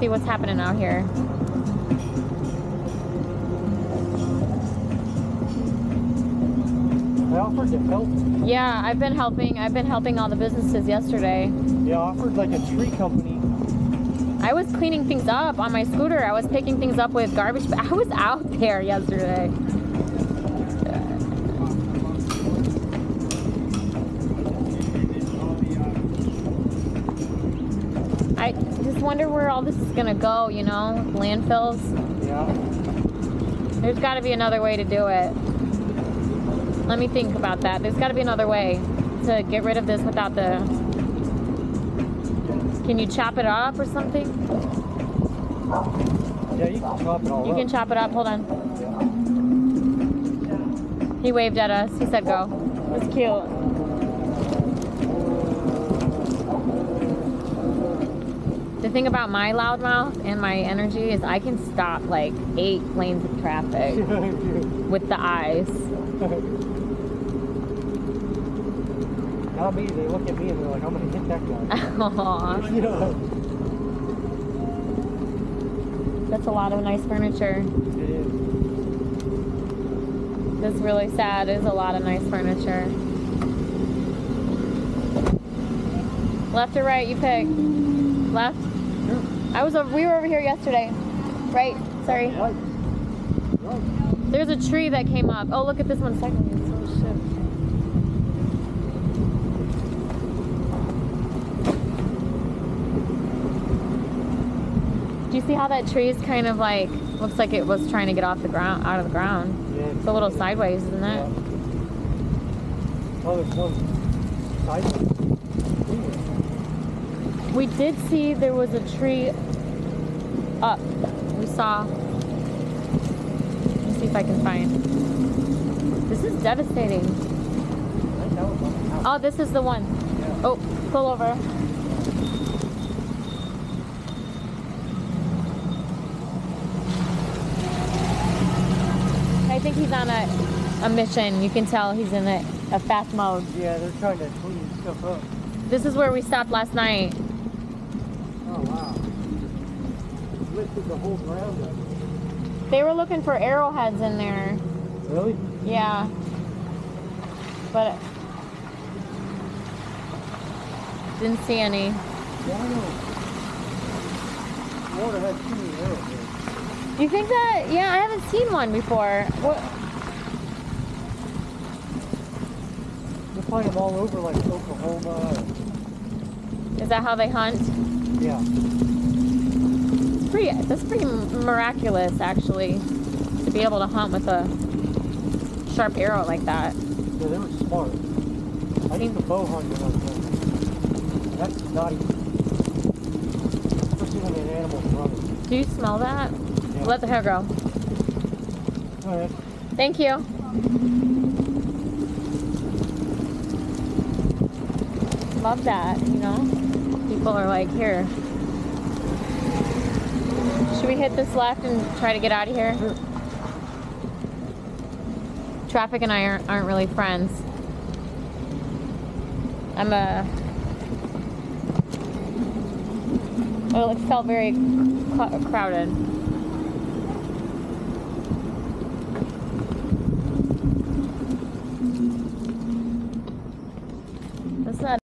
see what's happening out here. I offered to help. Yeah, I've been helping all the businesses yesterday. Yeah, I offered like a tree company. I was cleaning things up on my scooter. I was picking things up with garbage. I was out there yesterday. I just wonder where all this is gonna go, you know? Landfills. Yeah. There's gotta be another way to do it. Let me think about that. There's gotta be another way to get rid of this without the... Can you chop it up or something? Yeah, you can chop it all up. You can chop it up. Hold on. Yeah. He waved at us. He said go. It's cute. The thing about my loudmouth and my energy is I can stop like 8 lanes of traffic with the eyes. Not me. They look at me and they're like, I'm gonna hit that guy. Aww. Yeah. That's a lot of nice furniture. It is. That's really sad. It is a lot of nice furniture. Left or right? You pick. Left? Sure. We were over here yesterday. Right? Sorry. Right. Right. There's a tree that came up. Oh, look at this one second. Oh, shit. Do you see how that tree is kind of like, looks like it was trying to get off the ground, out of the ground? Yeah. It's a little sideways, isn't it? Yeah. Oh, there's one sideways. We did see there was a tree up. We saw. Let me see if I can find. This is devastating. Oh, this is the one. Yeah. Oh, pull over. I think he's on a mission. You can tell he's in a fast mode. Yeah, they're trying to clean stuff up. This is where we stopped last night. Oh, wow. Lifted the whole ground up. They were looking for arrowheads in there. Really? Yeah. But didn't see any. Yeah, I know. Florida has too many arrowheads. You think that? Yeah, I haven't seen one before. What? You'll find them all over, like Oklahoma. Is that how they hunt? Yeah. That's pretty miraculous, actually, to be able to hunt with a sharp arrow like that. Yeah, they were smart. I used to bow hunt when I was young. That's not easy. Especially when an animal's running. Do you smell that? Yeah. Let the hair grow. All right. Thank you. Love that, you know? People are like, here. Should we hit this left and try to get out of here? Sure. Traffic and I aren't really friends. It felt very crowded.